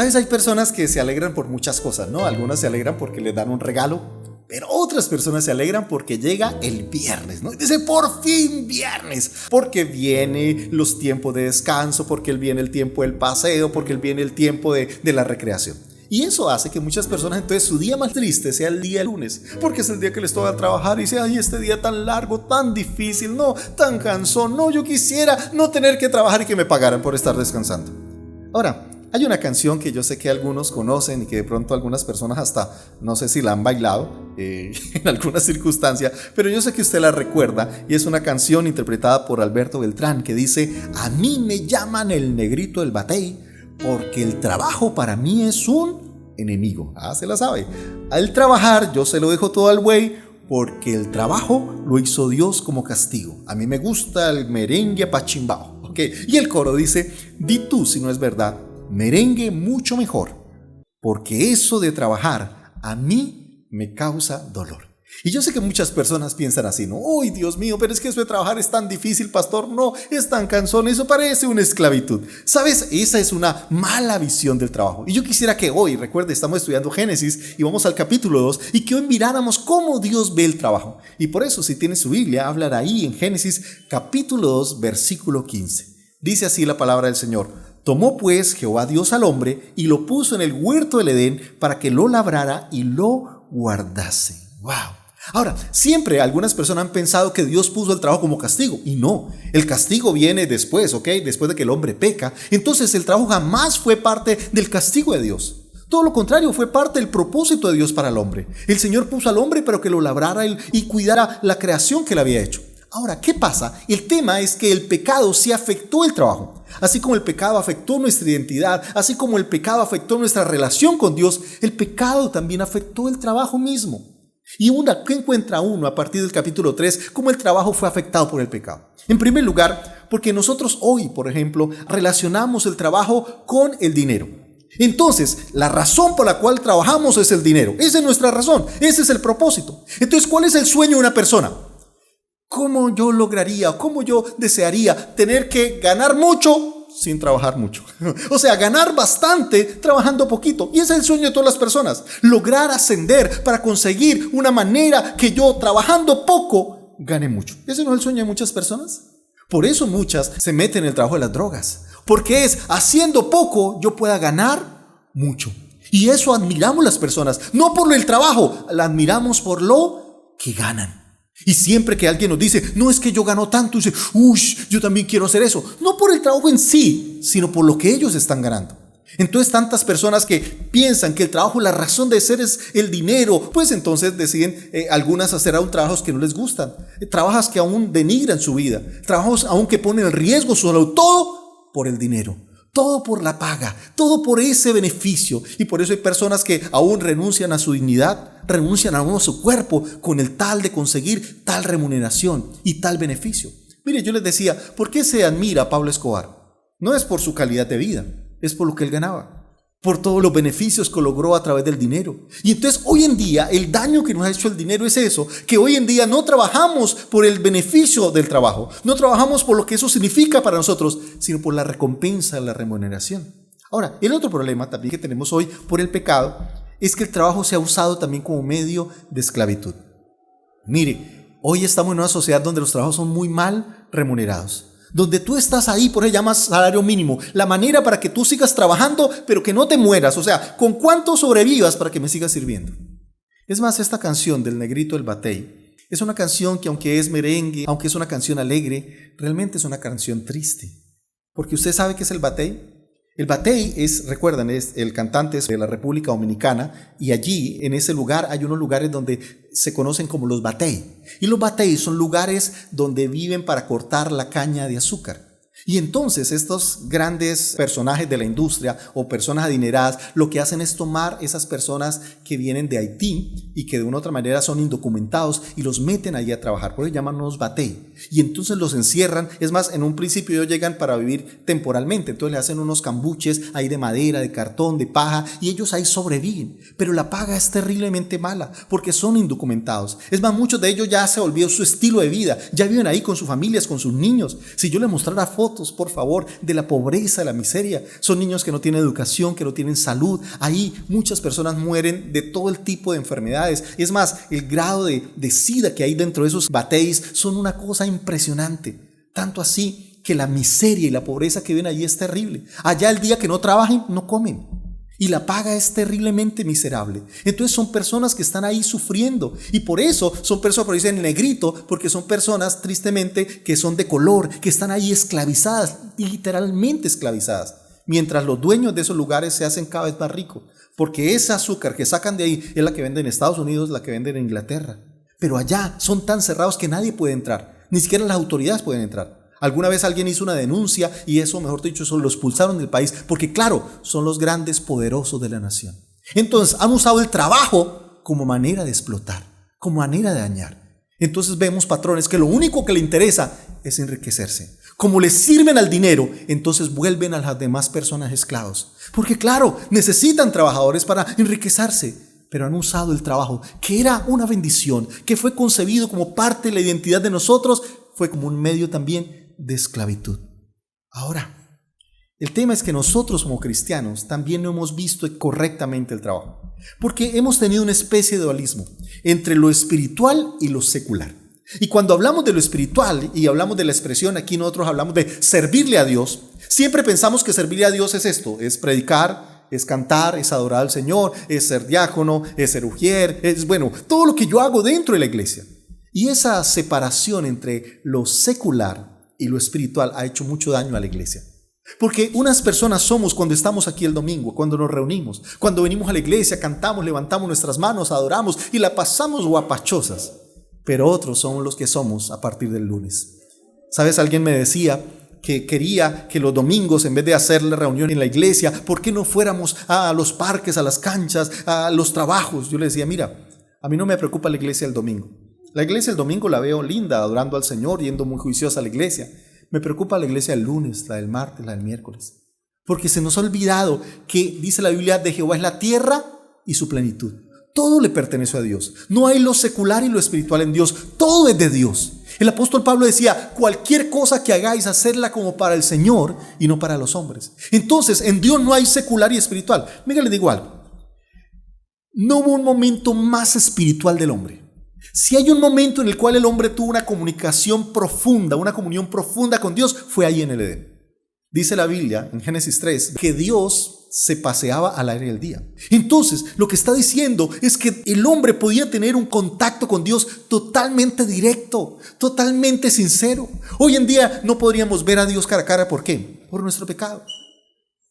¿Sabes? Hay personas que se alegran por muchas cosas, ¿no? Algunas se alegran porque les dan un regalo, pero otras personas se alegran porque llega el viernes, ¿no? Y dice, por fin viernes, porque viene los tiempos de descanso, porque viene el tiempo del paseo, porque viene el tiempo de la recreación. Y eso hace que muchas personas, entonces, su día más triste sea el día lunes, porque es el día que les toca trabajar y dice, ay, este día tan largo, tan difícil, no, tan cansón, no, yo quisiera no tener que trabajar y que me pagaran por estar descansando. Ahora, hay una canción que yo sé que algunos conocen y que de pronto algunas personas hasta, no sé si la han bailado en alguna circunstancia, pero yo sé que usted la recuerda y es una canción interpretada por Alberto Beltrán que dice, a mí me llaman el negrito del batey porque el trabajo para mí es un enemigo. Ah, se la sabe. Al trabajar yo se lo dejo todo al buey porque el trabajo lo hizo Dios como castigo. A mí me gusta el merengue apachimbao. Okay. Y el coro dice, di tú si no es verdad, merengue mucho mejor, porque eso de trabajar a mí me causa dolor. Y yo sé que muchas personas piensan así, ¿no? ¡Uy, Dios mío! Pero es que eso de trabajar es tan difícil, pastor. No, es tan cansón, eso parece una esclavitud. ¿Sabes? Esa es una mala visión del trabajo. Y yo quisiera que hoy, recuerde, estamos estudiando Génesis y vamos al capítulo 2 y que hoy miráramos cómo Dios ve el trabajo. Y por eso, si tiene su Biblia, hablar ahí en Génesis capítulo 2, versículo 15. Dice así la palabra del Señor. Tomó pues Jehová Dios al hombre y lo puso en el huerto del Edén para que lo labrara y lo guardase. ¡Wow! Ahora, siempre algunas personas han pensado que Dios puso el trabajo como castigo y no, el castigo viene después, ¿ok? Después de que el hombre peca. Entonces el trabajo jamás fue parte del castigo de Dios. Todo lo contrario, fue parte del propósito de Dios para el hombre. El Señor puso al hombre para que lo labrara y cuidara la creación que él había hecho. Ahora, ¿qué pasa? El tema es que el pecado sí afectó el trabajo. Así como el pecado afectó nuestra identidad, así como el pecado afectó nuestra relación con Dios, el pecado también afectó el trabajo mismo. Y ¿qué encuentra uno a partir del capítulo 3? Cómo el trabajo fue afectado por el pecado. En primer lugar, porque nosotros hoy, por ejemplo, relacionamos el trabajo con el dinero. Entonces, la razón por la cual trabajamos es el dinero. Esa es nuestra razón, ese es el propósito. Entonces, ¿cuál es el sueño de una persona? ¿Cómo yo lograría, cómo yo desearía tener que ganar mucho sin trabajar mucho? O sea, ganar bastante trabajando poquito. Y ese es el sueño de todas las personas. Lograr ascender para conseguir una manera que yo trabajando poco gane mucho. ¿Ese no es el sueño de muchas personas? Por eso muchas se meten en el trabajo de las drogas. Porque es haciendo poco yo pueda ganar mucho. Y eso admiramos las personas. No por el trabajo, la admiramos por lo que ganan. Y siempre que alguien nos dice, no es que yo gano tanto, dice, uy, yo también quiero hacer eso. No por el trabajo en sí, sino por lo que ellos están ganando. Entonces tantas personas que piensan que el trabajo, la razón de ser es el dinero, pues entonces deciden algunas hacer aún trabajos que no les gustan, trabajos que aún denigran su vida, trabajos aún que ponen en riesgo su salud, todo por el dinero. Todo por la paga, todo por ese beneficio. Y por eso hay personas que aún renuncian a su dignidad, renuncian aún a su cuerpo con el tal de conseguir tal remuneración y tal beneficio. Mire, yo les decía, ¿por qué se admira a Pablo Escobar? No es por su calidad de vida, es por lo que él ganaba, por todos los beneficios que logró a través del dinero. Y entonces hoy en día el daño que nos ha hecho el dinero es eso, que hoy en día no trabajamos por el beneficio del trabajo, no trabajamos por lo que eso significa para nosotros, sino por la recompensa, la remuneración. Ahora, el otro problema también que tenemos hoy por el pecado es que el trabajo se ha usado también como medio de esclavitud. Mire, hoy estamos en una sociedad donde los trabajos son muy mal remunerados. Donde tú estás ahí, por eso llamas salario mínimo, la manera para que tú sigas trabajando, pero que no te mueras, o sea, ¿con cuánto sobrevivas para que me sigas sirviendo? Es más, esta canción del negrito del batey es una canción que aunque es merengue, aunque es una canción alegre, realmente es una canción triste. Porque usted sabe qué es el batey. El batey es, recuerdan, es el cantante es de la República Dominicana y allí, en ese lugar, hay unos lugares donde se conocen como los batey. Y los batey son lugares donde viven para cortar la caña de azúcar. Y entonces estos grandes personajes de la industria o personas adineradas lo que hacen es tomar esas personas que vienen de Haití y que de una u otra manera son indocumentados y los meten allí a trabajar, por eso llaman unos batey. Y entonces los encierran, es más, en un principio ellos llegan para vivir temporalmente, entonces le hacen unos cambuches ahí de madera, de cartón, de paja y ellos ahí sobreviven. Pero la paga es terriblemente mala porque son indocumentados. Es más, muchos de ellos ya se volvió su estilo de vida, ya viven ahí con sus familias, con sus niños. Si yo les mostrara fotos fotos, por favor, de la pobreza, de la miseria. Son niños que no tienen educación, que no tienen salud. Ahí muchas personas mueren de todo el tipo de enfermedades. Y es más, el grado de SIDA que hay dentro de esos bateis son una cosa impresionante. Tanto así que la miseria y la pobreza que ven allí es terrible. Allá el día que no trabajen, no comen. Y la paga es terriblemente miserable. Entonces son personas que están ahí sufriendo. Y por eso son personas, por dicen negrito, porque son personas tristemente que son de color, que están ahí esclavizadas, literalmente esclavizadas. Mientras los dueños de esos lugares se hacen cada vez más ricos. Porque ese azúcar que sacan de ahí es la que venden en Estados Unidos, la que venden en Inglaterra. Pero allá son tan cerrados que nadie puede entrar. Ni siquiera las autoridades pueden entrar. Alguna vez alguien hizo una denuncia y eso, mejor dicho, eso lo expulsaron del país porque, claro, son los grandes poderosos de la nación. Entonces, han usado el trabajo como manera de explotar, como manera de dañar. Entonces vemos patrones que lo único que le interesa es enriquecerse. Como les sirven al dinero, entonces vuelven a las demás personas esclavos. Porque, claro, necesitan trabajadores para enriquecerse. Pero han usado el trabajo, que era una bendición, que fue concebido como parte de la identidad de nosotros, fue como un medio también de esclavitud. Ahora, el tema es que nosotros como cristianos también no hemos visto correctamente el trabajo, porque hemos tenido una especie de dualismo entre lo espiritual y lo secular. Y cuando hablamos de lo espiritual y hablamos de la expresión, aquí nosotros hablamos de servirle a Dios, siempre pensamos que servirle a Dios es esto, es predicar, es cantar, es adorar al Señor, es ser diácono, es ser ujier, es todo lo que yo hago dentro de la iglesia. Y esa separación entre lo secular y lo espiritual ha hecho mucho daño a la iglesia. Porque unas personas somos cuando estamos aquí el domingo, cuando nos reunimos, cuando venimos a la iglesia, cantamos, levantamos nuestras manos, adoramos y la pasamos guapachosas. Pero otros son los que somos a partir del lunes. ¿Sabes? Alguien me decía que quería que los domingos, en vez de hacer la reunión en la iglesia, ¿por qué no fuéramos a los parques, a las canchas, a los trabajos? Yo le decía, mira, a mí no me preocupa la iglesia el domingo. La iglesia el domingo la veo linda, adorando al Señor, yendo muy juiciosa a la iglesia. Me preocupa la iglesia el lunes, la del martes, la del miércoles. Porque se nos ha olvidado que, dice la Biblia, de Jehová es la tierra y su plenitud. Todo le pertenece a Dios. No hay lo secular y lo espiritual en Dios. Todo es de Dios. El apóstol Pablo decía, cualquier cosa que hagáis, hacerla como para el Señor y no para los hombres. Entonces, en Dios no hay secular y espiritual. Mira, le digo algo. No hubo un momento más espiritual del hombre. Si hay un momento en el cual el hombre tuvo una comunicación profunda, una comunión profunda con Dios, fue ahí en el Edén. Dice la Biblia, en Génesis 3, que Dios se paseaba al aire del día. Entonces, lo que está diciendo es que el hombre podía tener un contacto con Dios totalmente directo, totalmente sincero. Hoy en día no podríamos ver a Dios cara a cara. ¿Por qué? Por nuestro pecado.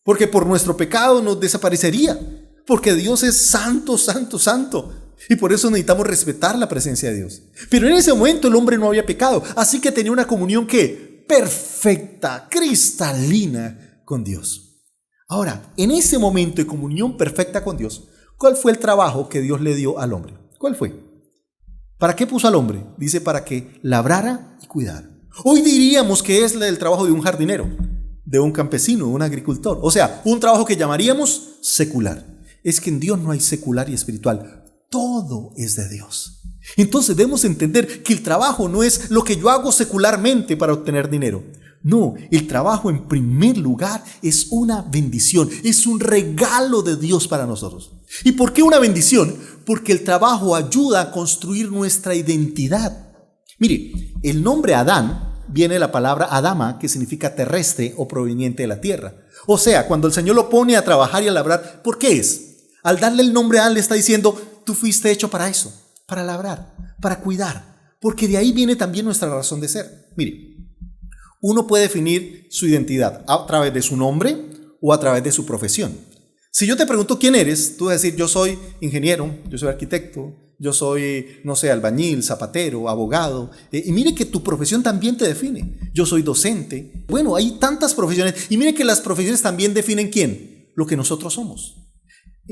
Porque por nuestro pecado nos desaparecería. Porque Dios es santo, santo, santo. Y por eso necesitamos respetar la presencia de Dios. Pero en ese momento el hombre no había pecado. Así que tenía una comunión que perfecta, cristalina con Dios. Ahora, en ese momento de comunión perfecta con Dios, ¿cuál fue el trabajo que Dios le dio al hombre? ¿Cuál fue? ¿Para qué puso al hombre? Dice, para que labrara y cuidara. Hoy diríamos que es el trabajo de un jardinero, de un campesino, de un agricultor. O sea, un trabajo que llamaríamos secular. Es que en Dios no hay secular y espiritual. Todo es de Dios. Entonces debemos entender que el trabajo no es lo que yo hago secularmente para obtener dinero. No, el trabajo en primer lugar es una bendición, es un regalo de Dios para nosotros. ¿Y por qué una bendición? Porque el trabajo ayuda a construir nuestra identidad. Mire, el nombre Adán viene de la palabra Adama, que significa terrestre o proveniente de la tierra. O sea, cuando el Señor lo pone a trabajar y a labrar, ¿por qué es? Al darle el nombre a Adán le está diciendo, tú fuiste hecho para eso, para labrar, para cuidar, porque de ahí viene también nuestra razón de ser. Mire, uno puede definir su identidad a través de su nombre o a través de su profesión. Si yo te pregunto quién eres, tú vas a decir, yo soy ingeniero, yo soy arquitecto, yo soy, albañil, zapatero, abogado. Y mire que tu profesión también te define. Yo soy docente. Bueno, hay tantas profesiones. Y mire que las profesiones también definen quién, lo que nosotros somos.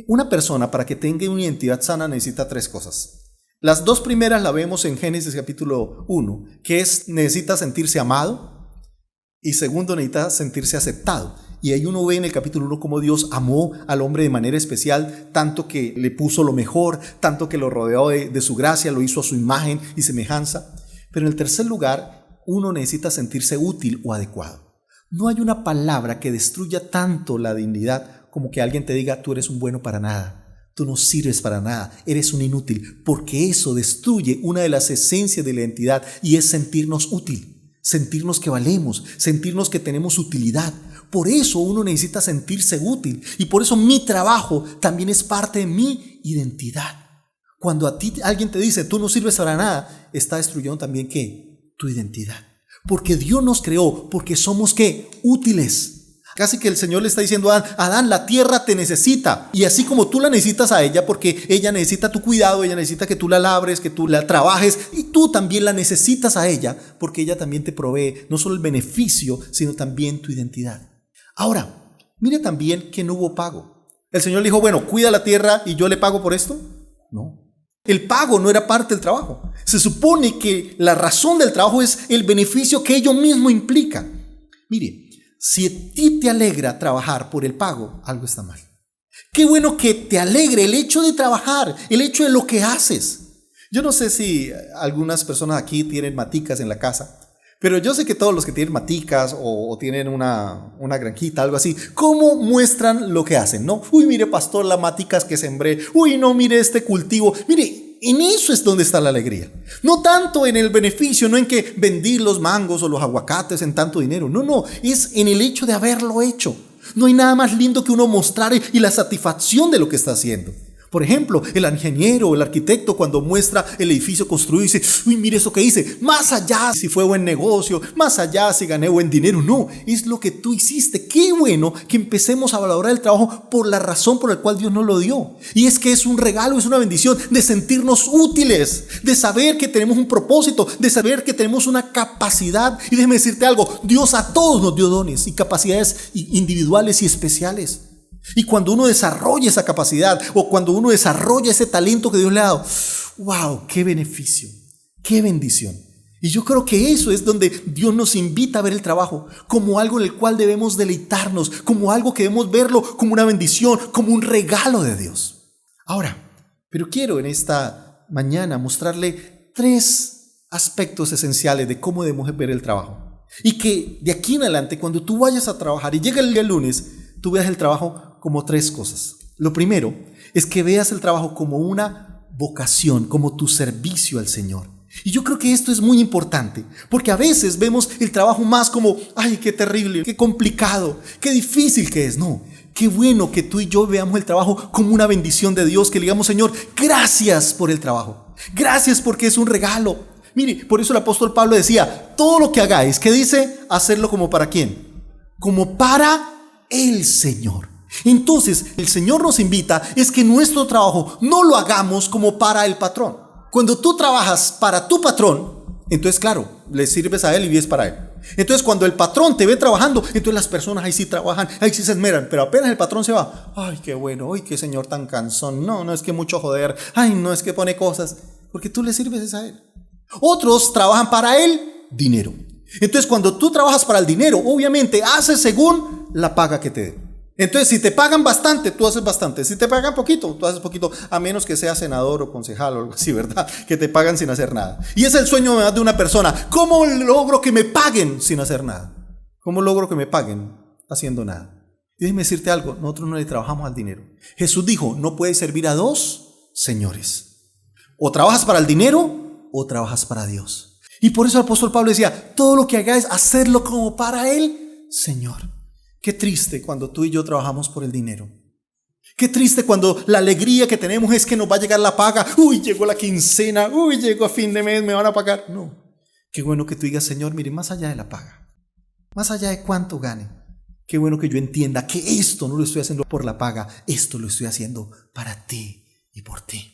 Una persona, para que tenga una identidad sana, necesita 3 cosas. Las 2 primeras la vemos en Génesis capítulo 1, que es necesita sentirse amado y segundo necesita sentirse aceptado. Y ahí uno ve en el capítulo 1 cómo Dios amó al hombre de manera especial, tanto que le puso lo mejor, tanto que lo rodeó de su gracia, lo hizo a su imagen y semejanza. Pero en el tercer lugar, uno necesita sentirse útil o adecuado. No hay una palabra que destruya tanto la dignidad como que alguien te diga: tú eres un bueno para nada, tú no sirves para nada, eres un inútil, porque eso destruye una de las esencias de la identidad, y es sentirnos útil, sentirnos que valemos, sentirnos que tenemos utilidad. Por eso uno necesita sentirse útil, y por eso mi trabajo también es parte de mi identidad. Cuando a ti alguien te dice: tú no sirves para nada, está destruyendo también ¿qué? Tu identidad. Porque Dios nos creó, porque somos ¿qué? Útiles. Casi que el Señor le está diciendo a Adán: Adán, la tierra te necesita. Y así como tú la necesitas a ella, porque ella necesita tu cuidado, ella necesita que tú la labres, que tú la trabajes, y tú también la necesitas a ella, porque ella también te provee no solo el beneficio, sino también tu identidad. Ahora, mire también que no hubo pago. El Señor le dijo: bueno, cuida la tierra y yo le pago por esto. No. El pago no era parte del trabajo. Se supone que la razón del trabajo es el beneficio que ello mismo implica. Mire, si a ti te alegra trabajar por el pago, algo está mal. Qué bueno que te alegre el hecho de trabajar, el hecho de lo que haces. Yo no sé si algunas personas aquí tienen maticas en la casa, pero yo sé que todos los que tienen maticas o tienen una granjita, algo así, ¿cómo muestran lo que hacen? ¿No? Uy, mire, pastor, las maticas que sembré. Uy, no, mire este cultivo. Mire, en eso es donde está la alegría. No tanto en el beneficio, no en que vendí los mangos o los aguacates en tanto dinero. No, es en el hecho de haberlo hecho. No hay nada más lindo que uno mostrar y la satisfacción de lo que está haciendo. Por ejemplo, el ingeniero o el arquitecto, cuando muestra el edificio construido, dice: uy, mire eso que hice. Más allá si fue buen negocio, más allá si gané buen dinero. No, es lo que tú hiciste. Qué bueno que empecemos a valorar el trabajo por la razón por la cual Dios nos lo dio. Y es que es un regalo, es una bendición de sentirnos útiles, de saber que tenemos un propósito, de saber que tenemos una capacidad. Y déjame decirte algo: Dios a todos nos dio dones y capacidades individuales y especiales. Y cuando uno desarrolla esa capacidad, o cuando uno desarrolla ese talento que Dios le ha dado, ¡wow! ¡Qué beneficio! ¡Qué bendición! Y yo creo que eso es donde Dios nos invita a ver el trabajo como algo en el cual debemos deleitarnos, como algo que debemos verlo como una bendición, como un regalo de Dios. Ahora, pero quiero en esta mañana mostrarle 3 aspectos esenciales de cómo debemos ver el trabajo. Y que de aquí en adelante, cuando tú vayas a trabajar y llegue el día lunes, tú veas el trabajo como 3 cosas. Lo primero es que veas el trabajo como una vocación, como tu servicio al Señor. Y yo creo que esto es muy importante, porque a veces vemos el trabajo más como: ¡ay, qué terrible, qué complicado, qué difícil que es! No, qué bueno que tú y yo veamos el trabajo como una bendición de Dios, que le digamos: Señor, gracias por el trabajo, gracias porque es un regalo. Mire, por eso el apóstol Pablo decía: todo lo que hagáis, ¿qué dice? Hacerlo como ¿para quién? Como para el Señor. Entonces el Señor nos invita es que nuestro trabajo no lo hagamos como para el patrón. Cuando tú trabajas para tu patrón, entonces claro, le sirves a él y vives para él. Entonces cuando el patrón te ve trabajando, entonces las personas ahí sí trabajan, ahí sí se esmeran. Pero apenas el patrón se va: ay, qué bueno, ay, qué señor tan cansón, no es que mucho joder, ay, no es que pone cosas, porque tú le sirves a él. Otros trabajan para el dinero. Entonces cuando tú trabajas para el dinero, obviamente haces según la paga que te den. Entonces si te pagan bastante, tú haces bastante. Si te pagan poquito, tú haces poquito. A menos que seas senador o concejal o algo así, ¿verdad? Que te pagan sin hacer nada. Y es el sueño de una persona: ¿cómo logro que me paguen sin hacer nada? ¿Cómo logro que me paguen haciendo nada? Y déjame decirte algo: nosotros no le trabajamos al dinero. Jesús dijo: no puedes servir a 2 señores. O trabajas para el dinero o trabajas para Dios. Y por eso el apóstol Pablo decía: todo lo que hagáis, hacerlo como para el Señor. Qué triste cuando tú y yo trabajamos por el dinero. Qué triste cuando la alegría que tenemos es que nos va a llegar la paga. Uy, llegó la quincena. Uy, llegó a fin de mes, me van a pagar. No. Qué bueno que tú digas: Señor, mire, más allá de la paga, más allá de cuánto gane, qué bueno que yo entienda que esto no lo estoy haciendo por la paga, esto lo estoy haciendo para ti y por ti.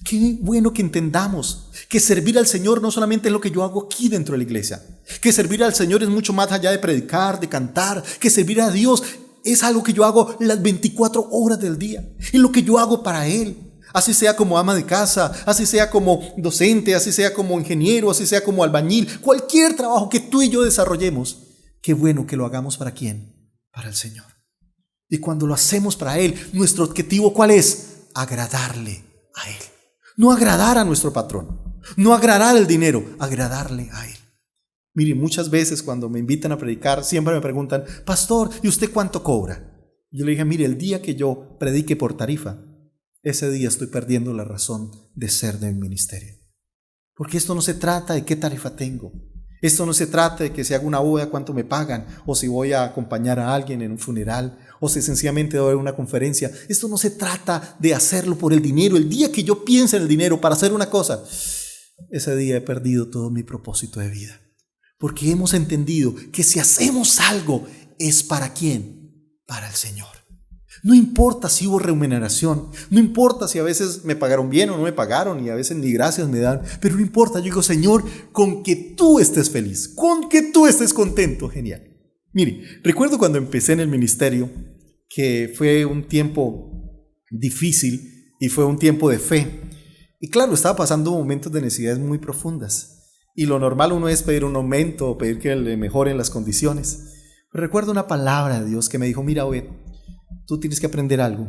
Qué bueno que entendamos que servir al Señor no solamente es lo que yo hago aquí dentro de la iglesia, que servir al Señor es mucho más allá de predicar, de cantar, que servir a Dios es algo que yo hago las 24 horas del día, es lo que yo hago para Él, así sea como ama de casa, así sea como docente, así sea como ingeniero, así sea como albañil, cualquier trabajo que tú y yo desarrollemos, qué bueno que lo hagamos ¿para quién? Para el Señor. Y cuando lo hacemos para Él, nuestro objetivo ¿cuál es? Agradarle a Él. No agradar a nuestro patrón, no agradar el dinero, agradarle a Él. Mire, muchas veces cuando me invitan a predicar, siempre me preguntan, pastor, ¿y usted cuánto cobra? Yo le dije, mire, el día que yo predique por tarifa, ese día estoy perdiendo la razón de ser del ministerio. Porque esto no se trata de qué tarifa tengo. Esto no se trata de que si hago una boda cuánto me pagan, o si voy a acompañar a alguien en un funeral, o si sencillamente doy una conferencia. Esto no se trata de hacerlo por el dinero. El día que yo piense en el dinero para hacer una cosa, ese día he perdido todo mi propósito de vida. Porque hemos entendido que si hacemos algo, ¿es para quién? Para el Señor. No importa si hubo remuneración, no importa si a veces me pagaron bien o no me pagaron y a veces ni gracias me dan, pero no importa, yo digo, Señor, con que tú estés feliz, con que tú estés contento, genial. Mire, recuerdo cuando empecé en el ministerio que fue un tiempo difícil y fue un tiempo de fe. Y claro, estaba pasando momentos de necesidades muy profundas y lo normal uno es pedir un aumento o pedir que le mejoren las condiciones. Pero recuerdo una palabra de Dios que me dijo, mira, Obed, tú tienes que aprender algo,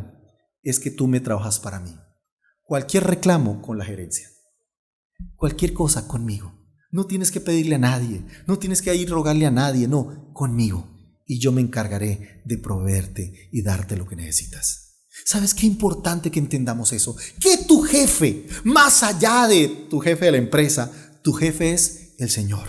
es que tú me trabajas para mí. Cualquier reclamo con la gerencia, cualquier cosa conmigo. No tienes que pedirle a nadie, no tienes que ir a rogarle a nadie, no, conmigo. Y yo me encargaré de proveerte y darte lo que necesitas. ¿Sabes qué importante que entendamos eso? Que tu jefe, más allá de tu jefe de la empresa, tu jefe es el Señor.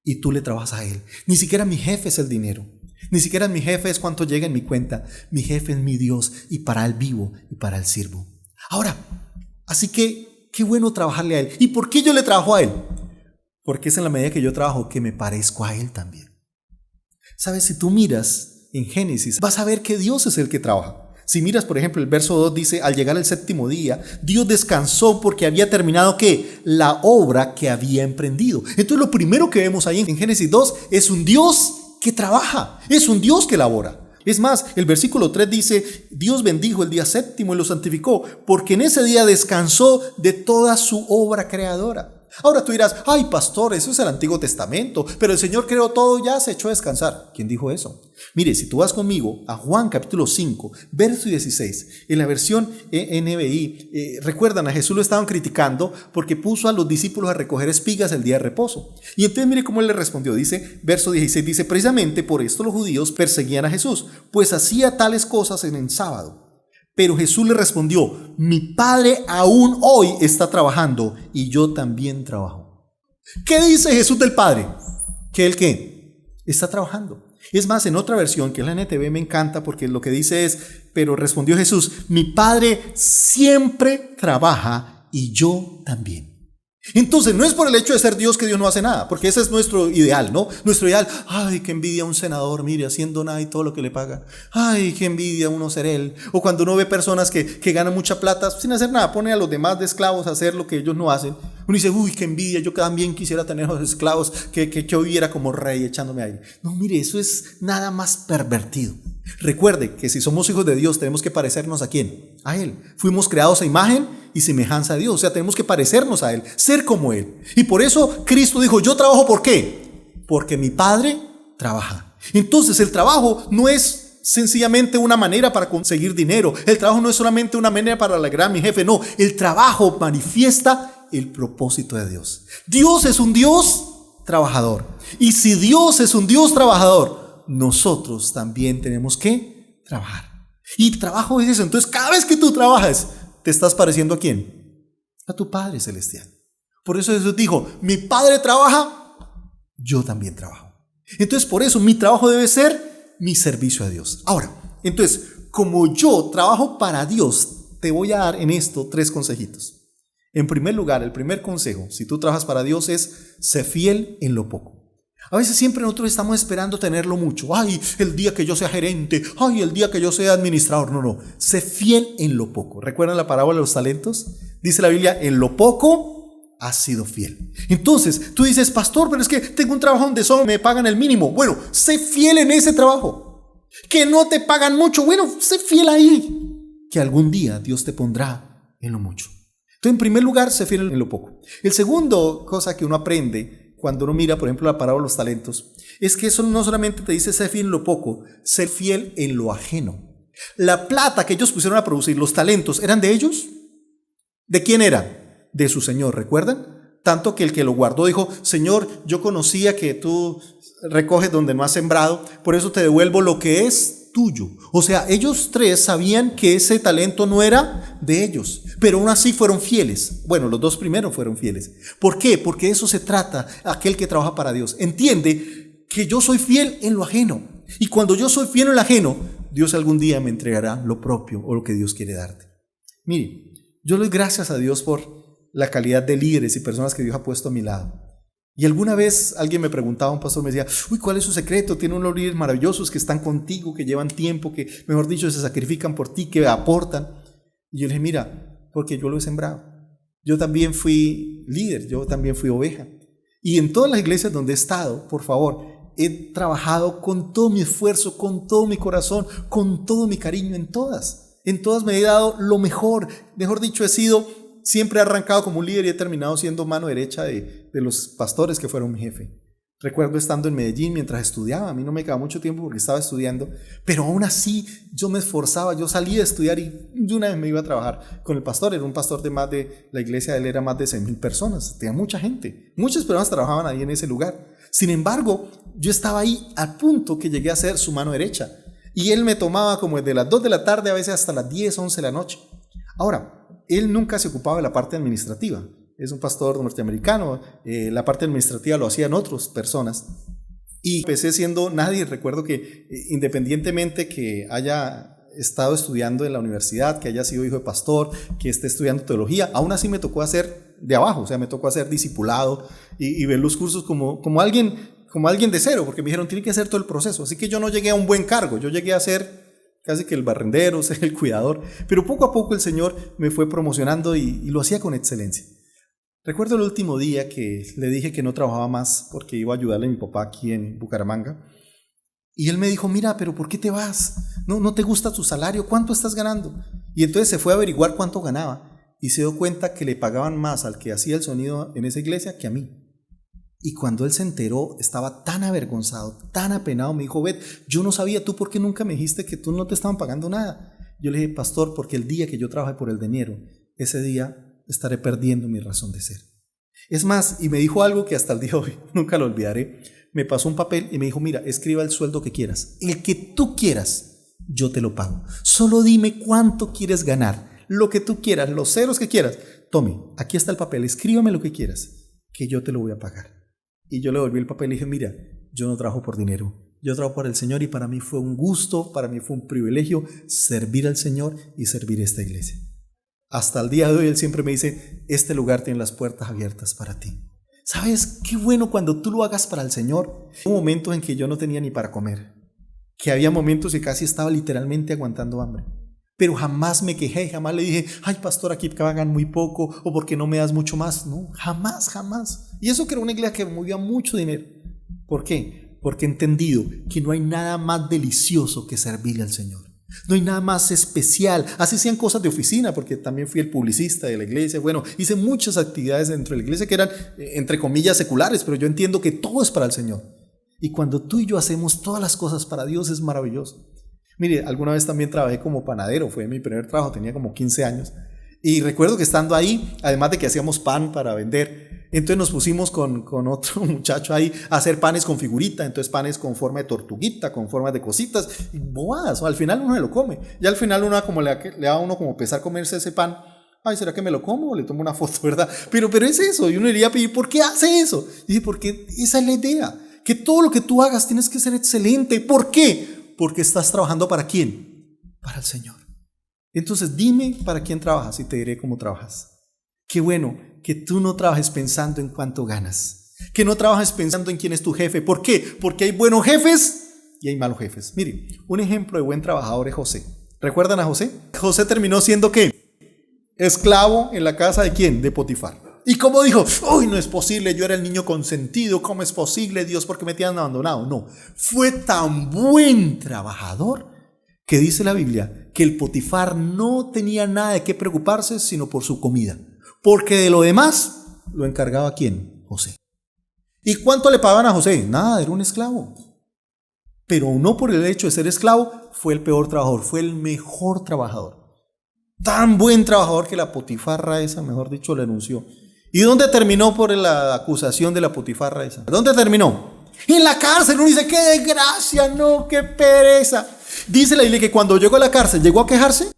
Y tú le trabajas a Él. Ni siquiera mi jefe es el dinero. Ni siquiera mi jefe es cuánto llega en mi cuenta. Mi jefe es mi Dios y para Él vivo y para Él sirvo. Ahora, así que qué bueno trabajarle a Él. ¿Y por qué yo le trabajo a Él? Porque es en la medida que yo trabajo que me parezco a Él también. ¿Sabes? Si tú miras en Génesis, vas a ver que Dios es el que trabaja. Si miras, por ejemplo, el verso 2 dice, al llegar el séptimo día, Dios descansó porque había terminado, ¿qué? La obra que había emprendido. Entonces lo primero que vemos ahí en Génesis 2 es un Dios que trabaja, es un Dios que labora. Es más, el versículo 3 dice, Dios bendijo el día séptimo y lo santificó, porque en ese día descansó de toda su obra creadora. Ahora tú dirás, ay pastor, eso es el Antiguo Testamento, pero el Señor creó todo, ya se echó a descansar. ¿Quién dijo eso? Mire, si tú vas conmigo a Juan capítulo 5, verso 16, en la versión NBI, recuerdan, a Jesús lo estaban criticando porque puso a los discípulos a recoger espigas el día de reposo. Y entonces mire cómo él le respondió, dice, verso 16, dice, precisamente por esto los judíos perseguían a Jesús, pues hacía tales cosas en el sábado. Pero Jesús le respondió, mi Padre aún hoy está trabajando y yo también trabajo. ¿Qué dice Jesús del Padre? ¿Que él qué? Está trabajando. Es más, en otra versión, que es la NTV, me encanta porque lo que dice es, pero respondió Jesús, mi Padre siempre trabaja y yo también. Entonces no es por el hecho de ser Dios que Dios no hace nada, porque ese es nuestro ideal, ¿no? Nuestro ideal, ay, qué envidia un senador, mire, haciendo nada y todo lo que le paga. Ay, qué envidia uno ser él. O cuando uno ve personas que ganan mucha plata sin hacer nada, pone a los demás de esclavos a hacer lo que ellos no hacen. Uno dice, uy, qué envidia, yo también quisiera tener a los esclavos que yo viviera como rey echándome aire. No, mire, eso es nada más pervertido. Recuerde que si somos hijos de Dios tenemos que parecernos ¿a quién? A Él. Fuimos creados a imagen y semejanza de Dios, o sea, tenemos que parecernos a Él, ser como Él. Y por eso Cristo dijo, yo trabajo, ¿por qué? Porque mi Padre trabaja. Entonces el trabajo no es sencillamente una manera para conseguir dinero, el trabajo no es solamente una manera para alegrar a mi jefe, no, el trabajo manifiesta el propósito de Dios. Dios es un Dios trabajador. Y si Dios es un Dios trabajador, nosotros también tenemos que trabajar. Y trabajo es eso. Entonces cada vez que tú trabajas, ¿te estás pareciendo a quién? A tu Padre Celestial. Por eso Jesús dijo, mi Padre trabaja, yo también trabajo. Entonces por eso mi trabajo debe ser mi servicio a Dios. Ahora, entonces, como yo trabajo para Dios, te voy a dar en esto 3 consejitos. En primer lugar, el primer consejo, si tú trabajas para Dios, es sé fiel en lo poco. A veces siempre nosotros estamos esperando tenerlo mucho. Ay, el día que yo sea gerente. Ay, el día que yo sea administrador. No. Sé fiel en lo poco. ¿Recuerdan la parábola de los talentos? Dice la Biblia, en lo poco has sido fiel. Entonces, tú dices, pastor, pero es que tengo un trabajo donde solo me pagan el mínimo. Bueno, sé fiel en ese trabajo. Que no te pagan mucho. Bueno, sé fiel ahí. Que algún día Dios te pondrá en lo mucho. Entonces, en primer lugar, sé fiel en lo poco. El segundo cosa que uno aprende cuando uno mira, por ejemplo, la parábola de los talentos, es que eso no solamente te dice ser fiel en lo poco, ser fiel en lo ajeno. La plata que ellos pusieron a producir, los talentos, ¿eran de ellos? ¿De quién eran? De su Señor, ¿recuerdan? Tanto que el que lo guardó dijo: Señor, yo conocía que tú recoges donde no has sembrado, por eso te devuelvo lo que es tuyo. O sea, ellos tres sabían que ese talento no era de ellos, pero aún así fueron fieles. Bueno, los dos primeros fueron fieles. ¿Por qué? Porque de eso se trata aquel que trabaja para Dios. Entiende que yo soy fiel en lo ajeno, y cuando yo soy fiel en lo ajeno, Dios algún día me entregará lo propio o lo que Dios quiere darte. Mire, yo le doy gracias a Dios por la calidad de líderes y personas que Dios ha puesto a mi lado. Y alguna vez alguien me preguntaba, un pastor me decía: uy, ¿cuál es su secreto? Tiene unos líderes maravillosos que están contigo, que llevan tiempo, que mejor dicho se sacrifican por ti, que aportan. Y yo le dije: mira, porque yo lo he sembrado. Yo también fui líder, yo también fui oveja. Y en todas las iglesias donde he estado, por favor, he trabajado con todo mi esfuerzo, con todo mi corazón, con todo mi cariño en todas. En todas me he dado lo mejor. Mejor dicho, siempre he arrancado como un líder y he terminado siendo mano derecha de los pastores que fueron mi jefe. Recuerdo estando en Medellín mientras estudiaba. A mí no me quedaba mucho tiempo porque estaba estudiando, pero aún así yo me esforzaba. Yo salía de estudiar y de una vez me iba a trabajar con el pastor. Era un pastor la iglesia de él era más de 6,000 personas. Tenía mucha gente. Muchas personas trabajaban ahí en ese lugar. Sin embargo, yo estaba ahí al punto que llegué a ser su mano derecha. Y él me tomaba como desde las 2 de la tarde, a veces hasta las 10, 11 de la noche. Ahora, él nunca se ocupaba de la parte administrativa. Es un pastor norteamericano. La parte administrativa lo hacían otras personas. Y empecé siendo nadie. Recuerdo que independientemente que haya estado estudiando en la universidad, que haya sido hijo de pastor, que esté estudiando teología, aún así me tocó hacer de abajo. O sea, me tocó hacer discipulado y ver los cursos como alguien de cero, porque me dijeron: tiene que hacer todo el proceso. Así que yo no llegué a un buen cargo. Yo llegué a ser casi que el barrendero, ser el cuidador, pero poco a poco el Señor me fue promocionando y lo hacía con excelencia. Recuerdo el último día que le dije que no trabajaba más porque iba a ayudarle a mi papá aquí en Bucaramanga, y él me dijo: mira, pero ¿por qué te vas? ¿No te gusta tu salario? ¿Cuánto estás ganando? Y entonces se fue a averiguar cuánto ganaba y se dio cuenta que le pagaban más al que hacía el sonido en esa iglesia que a mí. Y cuando él se enteró, estaba tan avergonzado, tan apenado. Me dijo: Bet, yo no sabía, ¿tú por qué nunca me dijiste que tú no te estaban pagando nada? Yo le dije: pastor, porque el día que yo trabajé por el dinero, ese día estaré perdiendo mi razón de ser. Es más, y me dijo algo que hasta el día de hoy nunca lo olvidaré. Me pasó un papel y me dijo: mira, escriba el sueldo que quieras, el que tú quieras, yo te lo pago. Solo dime cuánto quieres ganar, lo que tú quieras, los ceros que quieras. Tome, aquí está el papel, escríbame lo que quieras, que yo te lo voy a pagar. Y yo le devolví el papel y dije: mira, yo no trabajo por dinero, yo trabajo por el Señor, y para mí fue un gusto, para mí fue un privilegio servir al Señor y servir esta iglesia. Hasta el día de hoy él siempre me dice: este lugar tiene las puertas abiertas para ti. ¿Sabes qué bueno cuando tú lo hagas para el Señor? Hubo momentos en que yo no tenía ni para comer, que había momentos que casi estaba literalmente aguantando hambre. Pero jamás me quejé, jamás le dije: ay, pastor, aquí pagan muy poco, o porque no me das mucho más. No, jamás, jamás. Y eso que era una iglesia que movía mucho dinero. ¿Por qué? Porque he entendido que no hay nada más delicioso que servirle al Señor. No hay nada más especial. Así sean cosas de oficina, porque también fui el publicista de la iglesia. Bueno, hice muchas actividades dentro de la iglesia que eran, entre comillas, seculares, pero yo entiendo que todo es para el Señor. Y cuando tú y yo hacemos todas las cosas para Dios, es maravilloso. Mire, alguna vez también trabajé como panadero, fue mi primer trabajo, tenía como 15 años. Y recuerdo que estando ahí, además de que hacíamos pan para vender, entonces nos pusimos con otro muchacho ahí a hacer panes con figurita, entonces panes con forma de tortuguita, con forma de cositas, y bobadas, al final uno se lo come. Y al final uno como le da a uno como pesar comerse ese pan. Ay, ¿será que me lo como o le tomo una foto, verdad? Pero es eso, y uno diría: ¿por qué hace eso? Y dije: porque esa es la idea, que todo lo que tú hagas tienes que ser excelente. ¿Por qué? Porque estás trabajando ¿para quién? Para el Señor. Entonces dime para quién trabajas y te diré cómo trabajas. Qué bueno que tú no trabajes pensando en cuánto ganas, que no trabajes pensando en quién es tu jefe. ¿Por qué? Porque hay buenos jefes y hay malos jefes. Mire, un ejemplo de buen trabajador es José. ¿Recuerdan a José? José terminó siendo ¿qué? Esclavo en la casa ¿de quién? De Potifar. ¿Y cómo dijo? ¡Uy, no es posible! Yo era el niño consentido. ¿Cómo es posible, Dios? ¿Por qué me tienen abandonado? No, fue tan buen trabajador que dice la Biblia que el Potifar no tenía nada de qué preocuparse sino por su comida, porque de lo demás lo encargaba ¿quién? José. ¿Y cuánto le pagaban a José? Nada, era un esclavo. Pero no por el hecho de ser esclavo fue el peor trabajador, fue el mejor trabajador. Tan buen trabajador que la Potifarra esa, mejor dicho, le anunció. ¿Y dónde terminó por la acusación de la putifarra esa? ¿Dónde terminó? En la cárcel. Uno dice, qué desgracia, no, qué pereza. Dice la Biblia que cuando llegó a la cárcel, ¿llegó a quejarse?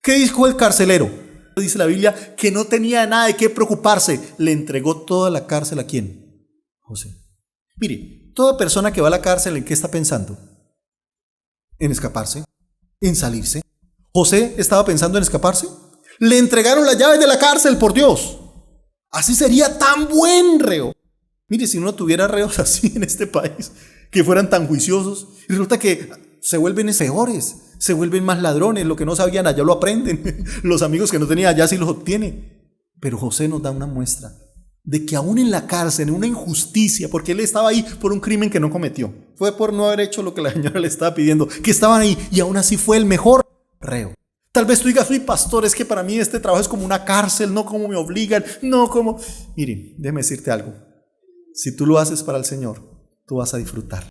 ¿Qué dijo el carcelero? Dice la Biblia que no tenía nada de qué preocuparse. Le entregó toda la cárcel ¿a quién? José. Mire, toda persona que va a la cárcel, ¿en qué está pensando? En escaparse, en salirse. ¿José estaba pensando en escaparse? Le entregaron las llaves de la cárcel, por Dios. Así sería tan buen reo. Mire, si uno tuviera reos así en este país, que fueran tan juiciosos, y resulta que se vuelven peores, se vuelven más ladrones. Lo que no sabían allá lo aprenden. Los amigos que no tenían allá sí los obtienen. Pero José nos da una muestra de que aún en la cárcel, en una injusticia, porque él estaba ahí por un crimen que no cometió, fue por no haber hecho lo que la señora le estaba pidiendo, que estaban ahí, y aún así fue el mejor reo. Tal vez tú digas, soy pastor, es que para mí este trabajo es como una cárcel, no como me obligan, no como... Mire, déjame decirte algo. Si tú lo haces para el Señor, tú vas a disfrutar.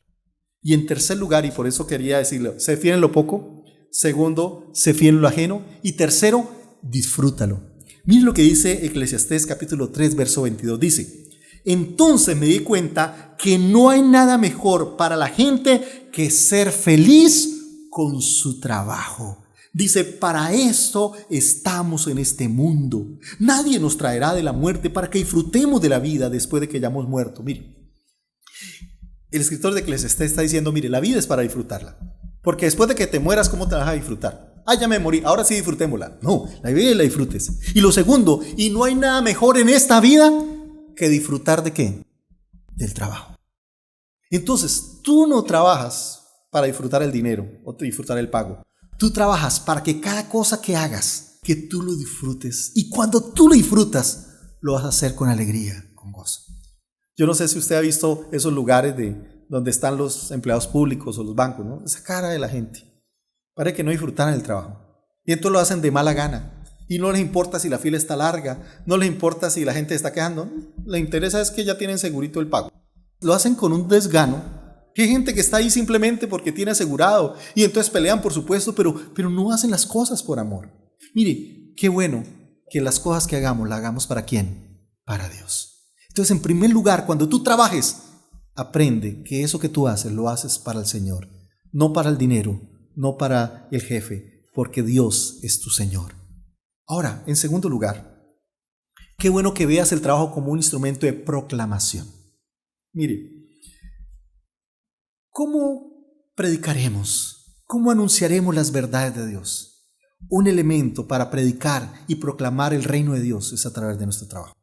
Y en tercer lugar, y por eso quería decirlo, sé fiel en lo poco. Segundo, sé fiel en lo ajeno. Y tercero, disfrútalo. Mire lo que dice Eclesiastés capítulo 3, verso 22. Dice, entonces me di cuenta que no hay nada mejor para la gente que ser feliz con su trabajo. Dice, para esto estamos en este mundo. Nadie nos traerá de la muerte para que disfrutemos de la vida después de que hayamos muerto. Mire, el escritor de Eclesiastés está diciendo, mire, la vida es para disfrutarla. Porque después de que te mueras, ¿cómo te vas a disfrutar? Ah, ya me morí, ahora sí disfrutémosla. No, la vida la disfrutes. Y lo segundo, y no hay nada mejor en esta vida que disfrutar ¿de qué? Del trabajo. Entonces, tú no trabajas para disfrutar el dinero o disfrutar el pago. Tú trabajas para que cada cosa que hagas, que tú lo disfrutes. Y cuando tú lo disfrutas, lo vas a hacer con alegría, con gozo. Yo no sé si usted ha visto esos lugares donde están los empleados públicos o los bancos, ¿no? Esa cara de la gente. Parece que no disfrutaran el trabajo. Y entonces lo hacen de mala gana. Y no les importa si la fila está larga, no les importa si la gente está quejando. Les interesa es que ya tienen segurito el pago. Lo hacen con un desgano. Que hay gente que está ahí simplemente porque tiene asegurado y entonces pelean, por supuesto, pero no hacen las cosas por amor. Mire, qué bueno que las cosas que hagamos, las hagamos ¿para quién? Para Dios. Entonces, en primer lugar, cuando tú trabajes, aprende que eso que tú haces, lo haces para el Señor, no para el dinero, no para el jefe, porque Dios es tu Señor. Ahora, en segundo lugar, qué bueno que veas el trabajo como un instrumento de proclamación. Mire, ¿cómo predicaremos? ¿Cómo anunciaremos las verdades de Dios? Un elemento para predicar y proclamar el reino de Dios es a través de nuestro trabajo.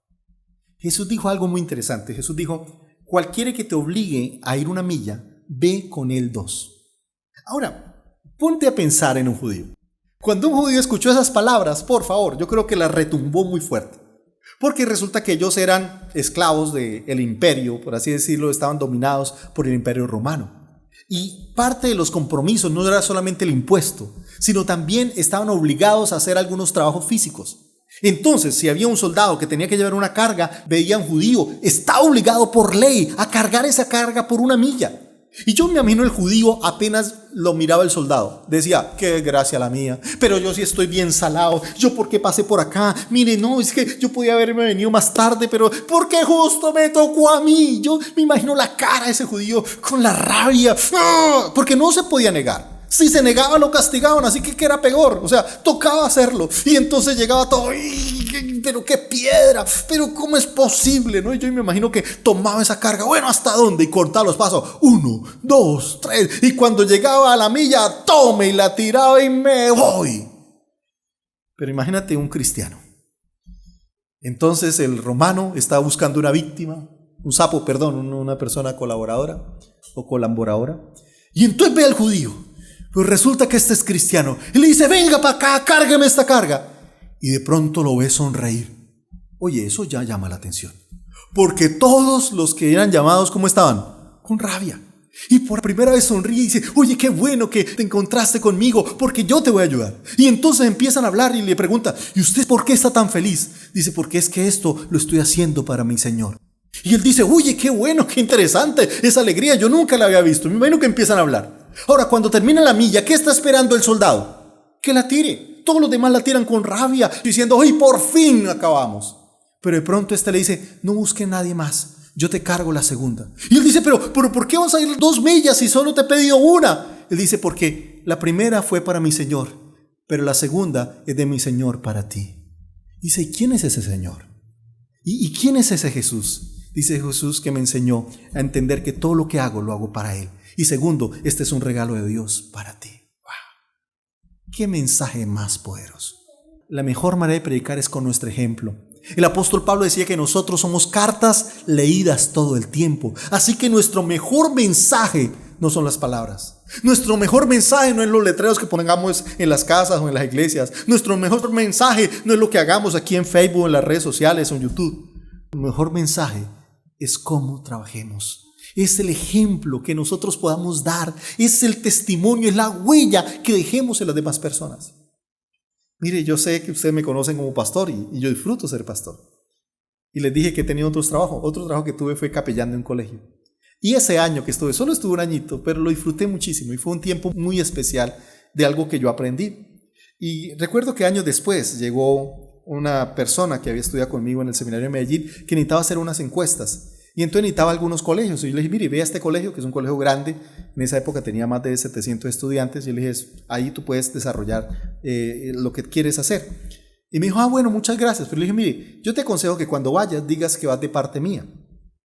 Jesús dijo algo muy interesante. Jesús dijo, cualquiera que te obligue a ir 1 milla, ve con él 2. Ahora, ponte a pensar en un judío. Cuando un judío escuchó esas palabras, por favor, yo creo que las retumbó muy fuerte. Porque resulta que ellos eran esclavos del imperio, por así decirlo, estaban dominados por el imperio romano. Y parte de los compromisos no era solamente el impuesto, sino también estaban obligados a hacer algunos trabajos físicos. Entonces, si había un soldado que tenía que llevar una carga, veía a un judío, está obligado por ley a cargar esa carga por 1 milla. Y yo me imagino el judío apenas lo miraba el soldado. Decía, qué desgracia la mía, pero yo sí estoy bien salado. ¿Yo por qué pasé por acá? Mire, no, es que yo podía haberme venido más tarde, pero ¿por qué justo me tocó a mí? Yo me imagino la cara de ese judío con la rabia, porque no se podía negar. Si se negaba lo castigaban, así que era peor, o sea, tocaba hacerlo. Y entonces llegaba todo, pero qué piedra, pero cómo es posible, ¿no? Y yo me imagino que tomaba esa carga, bueno, ¿hasta dónde? Y cortaba los pasos, 1, 2, 3, y cuando llegaba a la milla, tome y la tiraba y me voy. Pero imagínate un cristiano. Entonces el romano estaba buscando una víctima, una persona colaboradora o colaboradora. Y entonces ve al judío. Pues resulta que este es cristiano. Y le dice, venga para acá, cárgueme esta carga. Y de pronto lo ve sonreír. Oye, eso ya llama la atención. Porque todos los que eran llamados, ¿cómo estaban? Con rabia. Y por primera vez sonríe y dice, oye, qué bueno que te encontraste conmigo, porque yo te voy a ayudar. Y entonces empiezan a hablar y le pregunta, ¿y usted por qué está tan feliz? Dice, porque es que esto lo estoy haciendo para mi Señor. Y él dice, oye, qué bueno, qué interesante, esa alegría, yo nunca la había visto. Me imagino que empiezan a hablar. Ahora, cuando termina la milla, ¿qué está esperando el soldado? Que la tire. Todos los demás la tiran con rabia, diciendo, ¡ay, por fin acabamos! Pero de pronto este le dice, no busque a nadie más, yo te cargo la segunda. Y él dice, pero ¿por qué vas a ir 2 millas si solo te he pedido una? Él dice, porque la primera fue para mi Señor, pero la segunda es de mi Señor para ti. Dice, ¿y quién es ese Señor? ¿Y quién es ese Jesús? Dice Jesús que me enseñó a entender que todo lo que hago, lo hago para Él. Y segundo, este es un regalo de Dios para ti. ¡Wow! ¡Qué mensaje más poderoso! La mejor manera de predicar es con nuestro ejemplo. El apóstol Pablo decía que nosotros somos cartas leídas todo el tiempo. Así que nuestro mejor mensaje no son las palabras. Nuestro mejor mensaje no es los letreros que pongamos en las casas o en las iglesias. Nuestro mejor mensaje no es lo que hagamos aquí en Facebook, en las redes sociales o en YouTube. El mejor mensaje es cómo trabajemos. Es el ejemplo que nosotros podamos dar. Es el testimonio, es la huella que dejemos en las demás personas. Mire, yo sé que ustedes me conocen como pastor y yo disfruto ser pastor. Y les dije que he tenido otros trabajos. Otro trabajo que tuve fue capellán de un colegio. Y ese año que estuve, solo estuve un añito, pero lo disfruté muchísimo y fue un tiempo muy especial de algo que yo aprendí. Y recuerdo que años después llegó una persona que había estudiado conmigo en el seminario de Medellín que necesitaba hacer unas encuestas. Y entonces necesitaba algunos colegios. Y yo le dije, mire, ve a este colegio, que es un colegio grande. En esa época tenía más de 700 estudiantes. Y yo le dije, ahí tú puedes desarrollar lo que quieres hacer. Y me dijo, bueno, muchas gracias. Pero le dije, mire, yo te aconsejo que cuando vayas digas que vas de parte mía.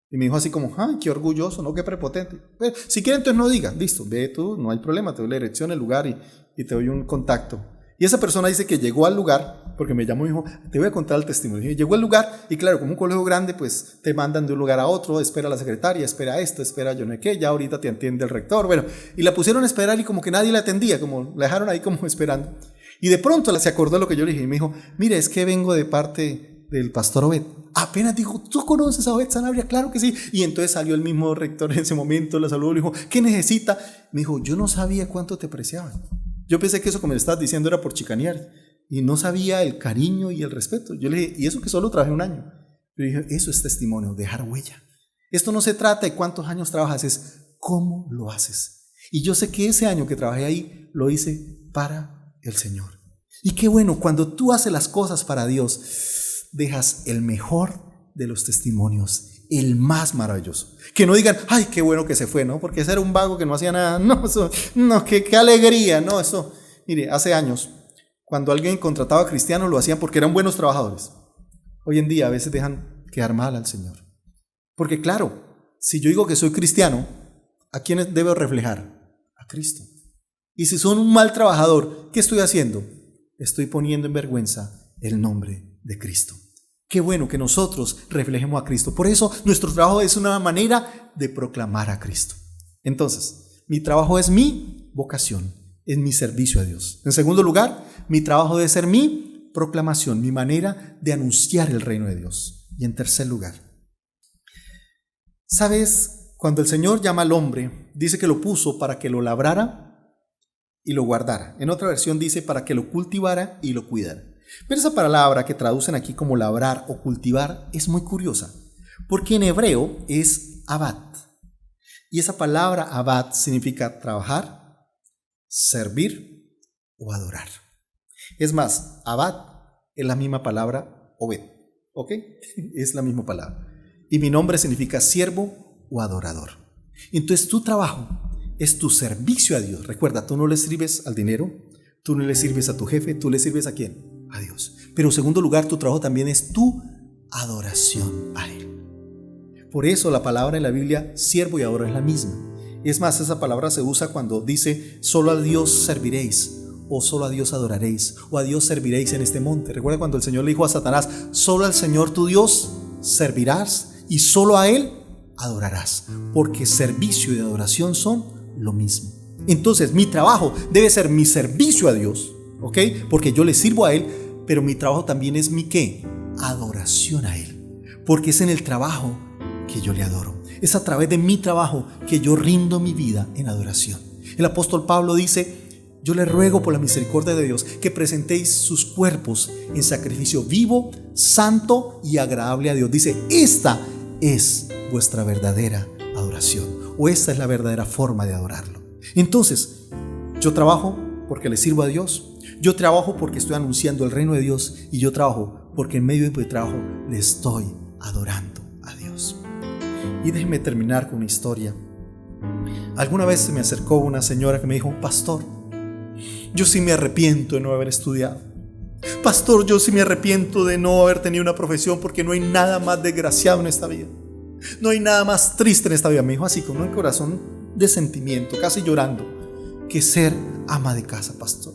Y me dijo así como, qué orgulloso, ¿no? Qué prepotente. Pero, si quieres, entonces no digas. Listo, ve tú, no hay problema. Te doy la dirección, el lugar y te doy un contacto. Y esa persona dice que llegó al lugar, porque me llamó y dijo, te voy a contar el testimonio. Y llegó al lugar y claro, como un colegio grande, pues te mandan de un lugar a otro, espera a la secretaria, espera esto, espera yo no sé qué, ya ahorita te atiende el rector. Bueno, y la pusieron a esperar y como que nadie la atendía, como la dejaron ahí como esperando. Y de pronto se acordó de lo que yo le dije y me dijo, mire, es que vengo de parte del pastor Obed. Apenas dijo, ¿tú conoces a Obed Sanabria? Claro que sí. Y entonces salió el mismo rector en ese momento, la saludó, le dijo, ¿qué necesita? Me dijo, yo no sabía cuánto te apreciaban. Yo pensé que eso que me estabas diciendo era por chicanear y no sabía el cariño y el respeto. Yo le dije, y eso que solo trabajé un año. Yo dije, eso es testimonio, dejar huella. Esto no se trata de cuántos años trabajas, es cómo lo haces. Y yo sé que ese año que trabajé ahí lo hice para el Señor. Y qué bueno, cuando tú haces las cosas para Dios, dejas el mejor de los testimonios, el más maravilloso. Que no digan, ay, qué bueno que se fue, ¿no? Porque ese era un vago que no hacía nada. No, eso, no, qué alegría, no, eso. Mire, hace años, cuando alguien contrataba a cristianos, lo hacían porque eran buenos trabajadores. Hoy en día a veces dejan quedar mal al Señor. Porque claro, si yo digo que soy cristiano, ¿a quién debo reflejar? A Cristo. Y si soy un mal trabajador, ¿qué estoy haciendo? Estoy poniendo en vergüenza el nombre de Cristo. Qué bueno que nosotros reflejemos a Cristo. Por eso nuestro trabajo es una manera de proclamar a Cristo. Entonces, mi trabajo es mi vocación, es mi servicio a Dios. En segundo lugar, mi trabajo debe ser mi proclamación, mi manera de anunciar el reino de Dios. Y en tercer lugar, ¿sabes? Cuando el Señor llama al hombre, dice que lo puso para que lo labrara y lo guardara. En otra versión dice para que lo cultivara y lo cuidara. Pero esa palabra que traducen aquí como labrar o cultivar es muy curiosa, porque en hebreo es abad. Y esa palabra abad significa trabajar, servir o adorar. Es más, abad es la misma palabra Obed, ¿ok? Es la misma palabra. Y mi nombre significa siervo o adorador. Entonces tu trabajo es tu servicio a Dios. Recuerda, tú no le sirves al dinero, tú no le sirves a tu jefe, tú le sirves ¿a quién? A Dios. Pero en segundo lugar, tu trabajo también es tu adoración a Él. Por eso la palabra en la Biblia, siervo y adorador, es la misma. Es más, esa palabra se usa cuando dice, solo a Dios serviréis, o solo a Dios adoraréis, o a Dios serviréis en este monte. Recuerda cuando el Señor le dijo a Satanás, solo al Señor tu Dios servirás, y solo a Él adorarás, porque servicio y adoración son lo mismo. Entonces, mi trabajo debe ser mi servicio a Dios, ¿ok? Porque yo le sirvo a Él, pero mi trabajo también es mi ¿qué? Adoración a Él. Porque es en el trabajo que yo le adoro. Es a través de mi trabajo que yo rindo mi vida en adoración. El apóstol Pablo dice, yo le ruego por la misericordia de Dios que presentéis sus cuerpos en sacrificio vivo, santo y agradable a Dios. Dice, esta es vuestra verdadera adoración, o esta es la verdadera forma de adorarlo. Entonces, yo trabajo porque le sirvo a Dios. Yo trabajo porque estoy anunciando el reino de Dios, y yo trabajo porque en medio de mi trabajo le estoy adorando a Dios. Y déjenme terminar con una historia. Alguna vez se me acercó una señora que me dijo: pastor, yo sí me arrepiento de no haber estudiado. Pastor, yo sí me arrepiento de no haber tenido una profesión, porque no hay nada más desgraciado en esta vida. No hay nada más triste en esta vida. Me dijo así, con un corazón de sentimiento, casi llorando, que ser ama de casa, pastor.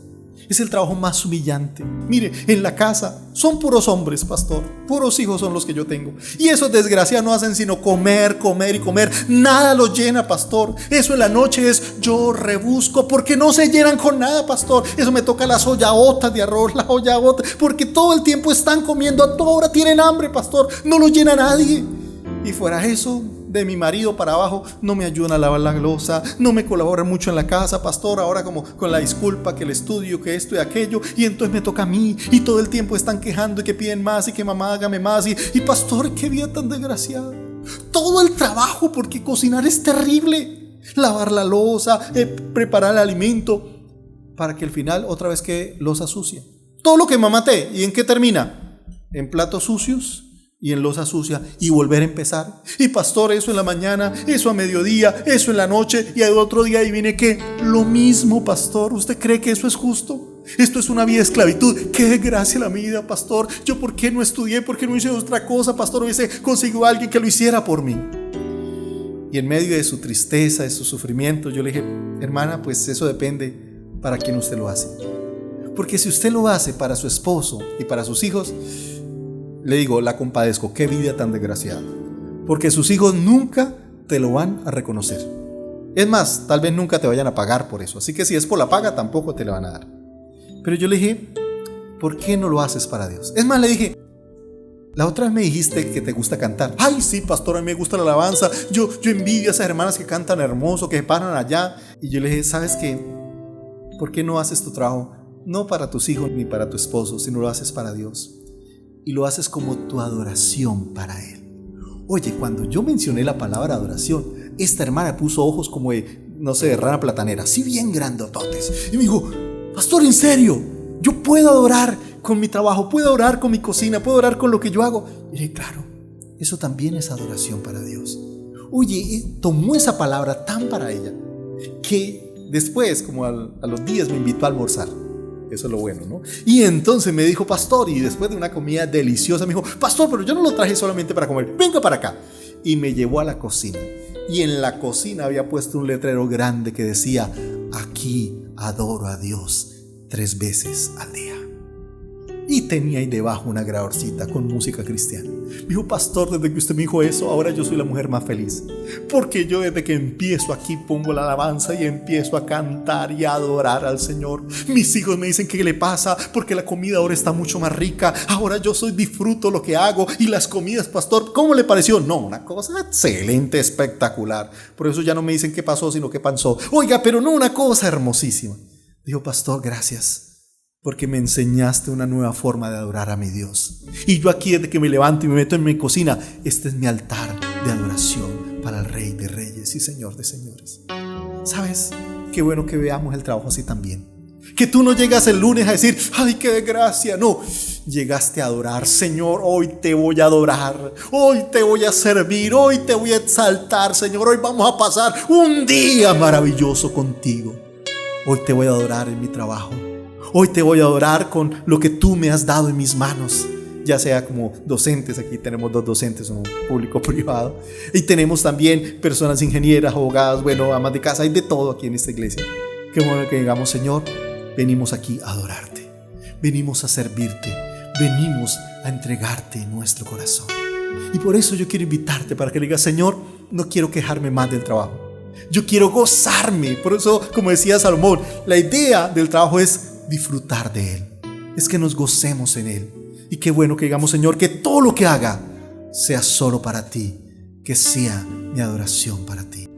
Es el trabajo más humillante. Mire, en la casa son puros hombres, pastor. Puros hijos son los que yo tengo. Y esos desgraciados no hacen sino comer, comer y comer. Nada los llena, pastor. Eso en la noche es yo rebusco, porque no se llenan con nada, pastor. Eso me toca las ollaotas de arroz, la ollagota, porque todo el tiempo están comiendo. A toda hora tienen hambre, pastor. No los llena nadie. Y fuera eso, de mi marido para abajo, no me ayudan a lavar la loza, no me colaboran mucho en la casa, pastor. Ahora como con la disculpa que el estudio, que esto y aquello, y entonces me toca a mí, y todo el tiempo están quejando y que piden más, y que mamá hágame más, y pastor, qué vida tan desgraciada. Todo el trabajo, porque cocinar es terrible, lavar la loza, preparar el alimento, para que al final otra vez quede loza sucia. Todo lo que mamaté, ¿y en qué termina? En platos sucios y en loza sucia, y volver a empezar. Y pastor, eso en la mañana, eso a mediodía, eso en la noche, y al otro día, y viene que lo mismo, pastor. ¿Usted cree que eso es justo? Esto es una vida de esclavitud. Qué desgracia la vida, pastor. Yo, ¿por qué no estudié? ¿Por qué no hice otra cosa, pastor? Hubiese conseguido a alguien que lo hiciera por mí. Y en medio de su tristeza, de su sufrimiento, yo le dije: hermana, pues eso depende para quién usted lo hace. Porque si usted lo hace para su esposo y para sus hijos, le digo, la compadezco. Qué vida tan desgraciada. Porque sus hijos nunca te lo van a reconocer. Es más, tal vez nunca te vayan a pagar por eso. Así que si es por la paga, tampoco te la van a dar. Pero yo le dije: ¿por qué no lo haces para Dios? Es más, le dije: la otra vez me dijiste que te gusta cantar. Ay, sí, pastor, a mí me gusta la alabanza. Yo envidio a esas hermanas que cantan hermoso, que se paran allá. Y yo le dije: ¿sabes qué? ¿Por qué no haces tu trabajo? No para tus hijos ni para tu esposo, sino lo haces para Dios. Y lo haces como tu adoración para Él. Oye, cuando yo mencioné la palabra adoración, esta hermana puso ojos como de, no sé, de rana platanera, así bien grandototes. Y me dijo: pastor, ¿en serio? Yo puedo adorar con mi trabajo, puedo adorar con mi cocina, puedo adorar con lo que yo hago. Y dije: claro, eso también es adoración para Dios. Oye, tomó esa palabra tan para ella, que después, como a los días, me invitó a almorzar. Eso es lo bueno, ¿no? Y entonces me dijo: pastor, y después de una comida deliciosa, me dijo: pastor, pero yo no lo traje solamente para comer, venga para acá. Y me llevó a la cocina. Y en la cocina había puesto un letrero grande que decía: aquí adoro a Dios 3 veces al día. Y tenía ahí debajo una grabadorcita con música cristiana. Me dijo: pastor, desde que usted me dijo eso, ahora yo soy la mujer más feliz. Porque yo desde que empiezo aquí pongo la alabanza y empiezo a cantar y a adorar al Señor. Mis hijos me dicen: ¿qué le pasa? Porque la comida ahora está mucho más rica. Ahora yo disfruto lo que hago. Y las comidas, pastor, ¿cómo le pareció? No, una cosa excelente, espectacular. Por eso ya no me dicen qué pasó, sino qué pasó. Oiga, pero no, una cosa hermosísima. Dijo: pastor, gracias, porque me enseñaste una nueva forma de adorar a mi Dios. Y yo aquí, desde que me levanto y me meto en mi cocina, este es mi altar de adoración para el Rey de Reyes y Señor de Señores. ¿Sabes? Qué bueno que veamos el trabajo así también. Que tú no llegas el lunes a decir: ¡ay, qué desgracia! No, llegaste a adorar. Señor, hoy te voy a adorar. Hoy te voy a servir. Hoy te voy a exaltar, Señor. Hoy vamos a pasar un día maravilloso contigo. Hoy te voy a adorar en mi trabajo. Hoy te voy a adorar con lo que tú me has dado en mis manos. Ya sea como docentes, aquí tenemos 2 docentes, uno público privado. Y tenemos también personas ingenieras, abogadas, bueno, amas de casa, hay de todo aquí en esta iglesia. Qué bueno que digamos: Señor, venimos aquí a adorarte. Venimos a servirte. Venimos a entregarte nuestro corazón. Y por eso yo quiero invitarte para que digas: Señor, no quiero quejarme más del trabajo. Yo quiero gozarme. Por eso, como decía Salomón, la idea del trabajo es disfrutar de Él. Es que nos gocemos en Él. Y qué bueno que digamos: Señor, que todo lo que haga sea solo para ti, que sea mi adoración para ti.